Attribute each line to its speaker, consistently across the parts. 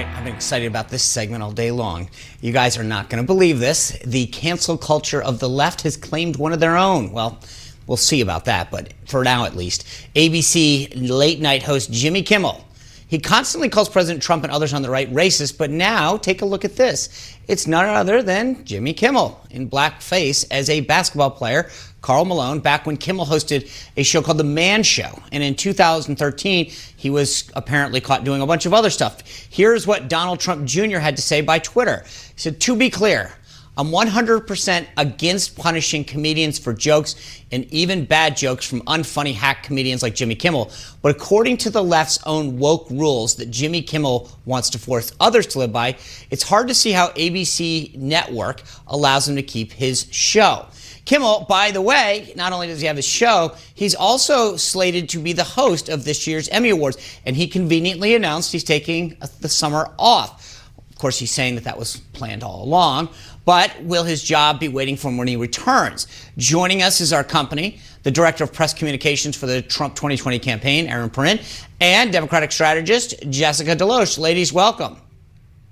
Speaker 1: right, I've been excited about this segment all day long. You guys are not going to believe this. The cancel culture of the left has claimed one of their own. Well, we'll see about that, but for now at least. ABC late night host Jimmy Kimmel. He constantly calls President Trump and others on the right racist, but now take a look at this. It's none other than Jimmy Kimmel in blackface as a basketball player, Karl Malone, back when Kimmel hosted a show called The Man Show. And in 2013, he was apparently caught doing a bunch of other stuff. Here's what Donald Trump Jr. had to say by Twitter. He said, "To be clear, I'm 100% against punishing comedians for jokes and even bad jokes from unfunny hack comedians like Jimmy Kimmel. But according to the left's own woke rules that Jimmy Kimmel wants to force others to live by, it's hard to see how ABC Network allows him to keep his show." Kimmel, by the way, not only does he have his show, he's also slated to be the host of this year's Emmy Awards. And he conveniently announced he's taking the summer off. Of course, he's saying that was planned all along. But will his job be waiting for him when he returns? Joining us is our company, the Director of Press Communications for the Trump 2020 campaign, Erin, Perrine, and Democratic strategist Jessica DeLoach. Ladies, welcome.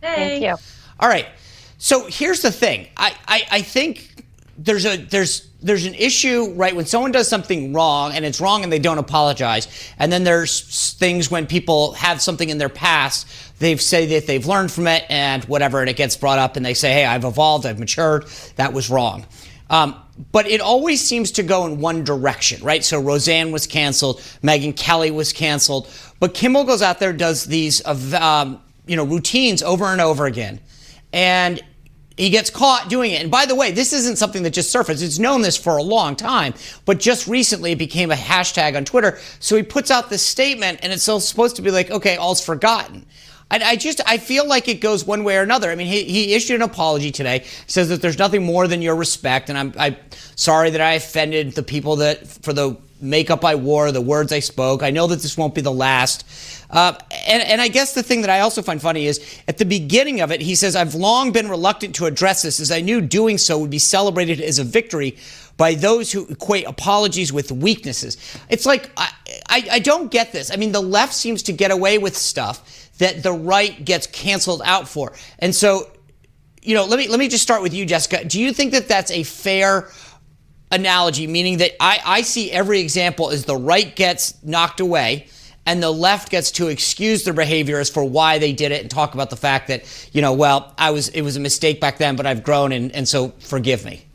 Speaker 2: Hey. Thank you.
Speaker 1: All right. So here's the thing. I think there's an issue, right, when someone does something wrong and it's wrong and they don't apologize. And then there's things when people have something in their past, they say that they've learned from it and whatever, and it gets brought up and they say, hey, I've evolved, I've matured, that was wrong. But it always seems to go in one direction, right? So Roseanne was canceled, Megyn Kelly was canceled, but Kimmel goes out there and does these routines over and over again. And he gets caught doing it. And by the way, this isn't something that just surfaced. It's known this for a long time, but just recently it became a hashtag on Twitter. So he puts out this statement and it's supposed to be like, okay, all's forgotten. I feel like it goes one way or another. I mean, he issued an apology today, says that there's nothing more than your respect. And I'm sorry that I offended the people for the makeup I wore, the words I spoke. I know that this won't be the last. And I guess the thing that I also find funny is at the beginning of it, he says, I've long been reluctant to address this as I knew doing so would be celebrated as a victory by those who equate apologies with weaknesses. It's like, I don't get this. I mean, the left seems to get away with stuff that the right gets canceled out for. And so, let me just start with you, Jessica. Do you think that that's a fair analogy, meaning that I see every example as the right gets knocked away and the left gets to excuse their behavior as for why they did it and talk about the fact that, it was a mistake back then, but I've grown and so forgive me?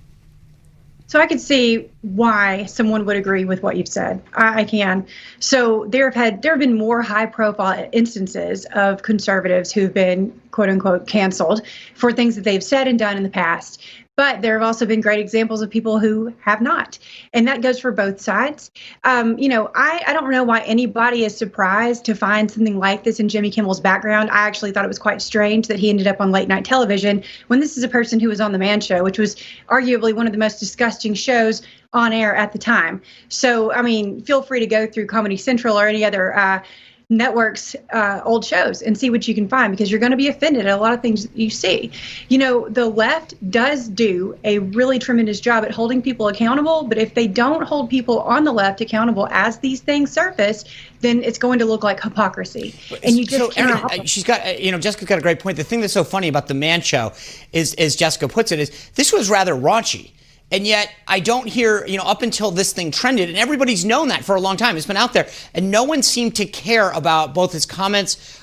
Speaker 2: So I can see why someone would agree with what you've said. I can. So there have been more high-profile instances of conservatives who've been "quote unquote" canceled for things that they've said and done in the past. But there have also been great examples of people who have not. And that goes for both sides. I don't know why anybody is surprised to find something like this in Jimmy Kimmel's background. I actually thought it was quite strange that he ended up on late night television when this is a person who was on The Man Show, which was arguably one of the most disgusting shows on air at the time. So, I mean, feel free to go through Comedy Central or any other networks old shows and see what you can find, because you're going to be offended at a lot of things you see. The left does do a really tremendous job at holding people accountable, but if they don't hold people on the left accountable as these things surface, then it's going to look like hypocrisy. And you just
Speaker 1: Erin, she's got, Jessica's got a great point. The thing that's so funny about The Man Show is, as Jessica puts it, is this was rather raunchy. And yet I don't hear, up until this thing trended, and everybody's known that for a long time. It's been out there. And no one seemed to care about both his comments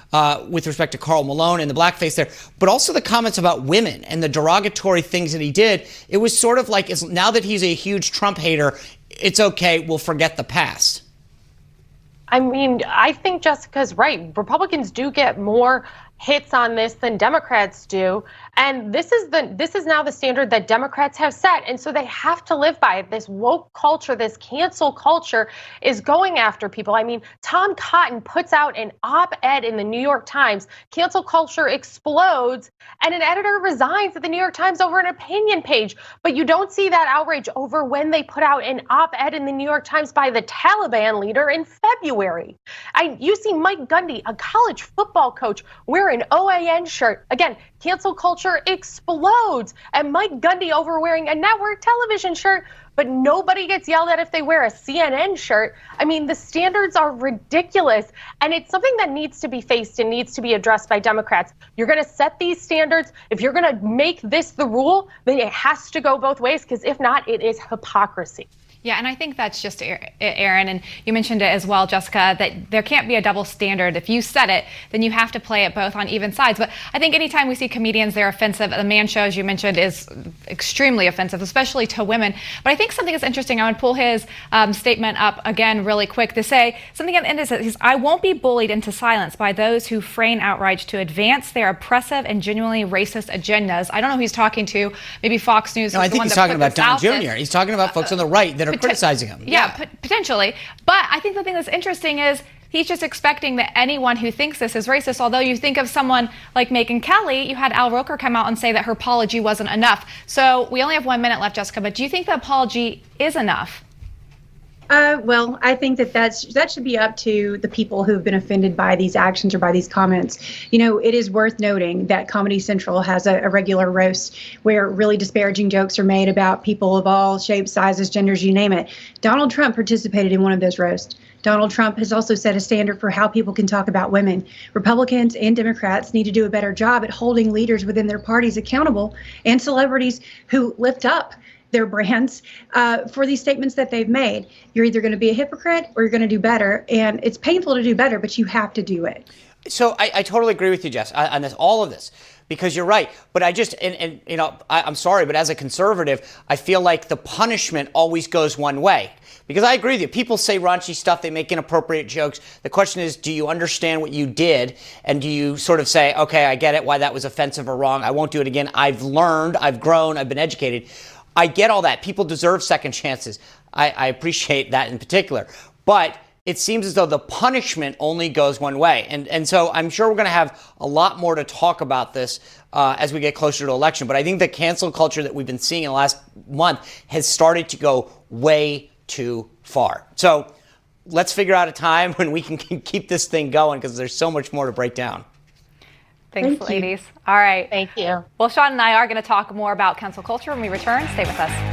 Speaker 1: with respect to Karl Malone and the blackface there, but also the comments about women and the derogatory things that he did. It was sort of like, now that he's a huge Trump hater, it's okay, we'll forget the past.
Speaker 3: I mean, I think Jessica's right. Republicans do get more hits on this than Democrats do. And this is now the standard that Democrats have set. And so they have to live by it. This woke culture, this cancel culture is going after people. I mean, Tom Cotton puts out an op-ed in the New York Times. Cancel culture explodes and an editor resigns at the New York Times over an opinion page. But you don't see that outrage over when they put out an op-ed in the New York Times by the Taliban leader in February. You see Mike Gundy, a college football coach, wear an OAN shirt. Again, cancel culture explodes. And Mike Gundy over wearing a network television shirt, but nobody gets yelled at if they wear a CNN shirt. I mean, the standards are ridiculous, and it's something that needs to be faced and needs to be addressed by Democrats. You're going to set these standards. If you're going to make this the rule, then it has to go both ways, because if not, it is hypocrisy.
Speaker 4: Yeah, and I think that's just Erin, and you mentioned it as well, Jessica, that there can't be a double standard. If you set it, then you have to play it both on even sides. But I think anytime we see comedians, they're offensive. The man show, as you mentioned, is extremely offensive, especially to women. But I think something that's interesting, I would pull his statement up again really quick to say something at the end is, I won't be bullied into silence by those who feign outrage to advance their oppressive and genuinely racist agendas. I don't know who he's talking to, maybe Fox News.
Speaker 1: No, I think he's talking about Don Jr. He's talking about folks on the right that are criticizing him.
Speaker 4: Yeah, potentially. But I think the thing that's interesting is he's just expecting that anyone who thinks this is racist, although you think of someone like Megyn Kelly, you had Al Roker come out and say that her apology wasn't enough. So we only have 1 minute left, Jessica, but do you think the apology is enough?
Speaker 2: Well, I think that should be up to the people who've been offended by these actions or by these comments. You know, it is worth noting that Comedy Central has a regular roast where really disparaging jokes are made about people of all shapes, sizes, genders, you name it. Donald Trump participated in one of those roasts. Donald Trump has also set a standard for how people can talk about women. Republicans and Democrats need to do a better job at holding leaders within their parties accountable, and celebrities who lift up their brands for these statements that they've made. You're either going to be a hypocrite or you're going to do better. And it's painful to do better, but you have to do it.
Speaker 1: So I totally agree with you, Jess, on this, all of this, because you're right. But I just, and you know, I'm sorry, but as a conservative, I feel like the punishment always goes one way. Because I agree with you. People say raunchy stuff. They make inappropriate jokes. The question is, do you understand what you did? And do you sort of say, okay, I get it, why that was offensive or wrong. I won't do it again. I've learned, I've grown, I've been educated. I get all that. People deserve second chances. I appreciate that in particular. But it seems as though the punishment only goes one way. And so I'm sure we're going to have a lot more to talk about this as we get closer to election. But I think the cancel culture that we've been seeing in the last month has started to go way too far. So let's figure out a time when we can keep this thing going, because there's so much more to break down.
Speaker 4: Thanks, ladies. All right.
Speaker 3: Thank you.
Speaker 4: Well, Sean and I are going to talk more about cancel culture when we return. Stay with us.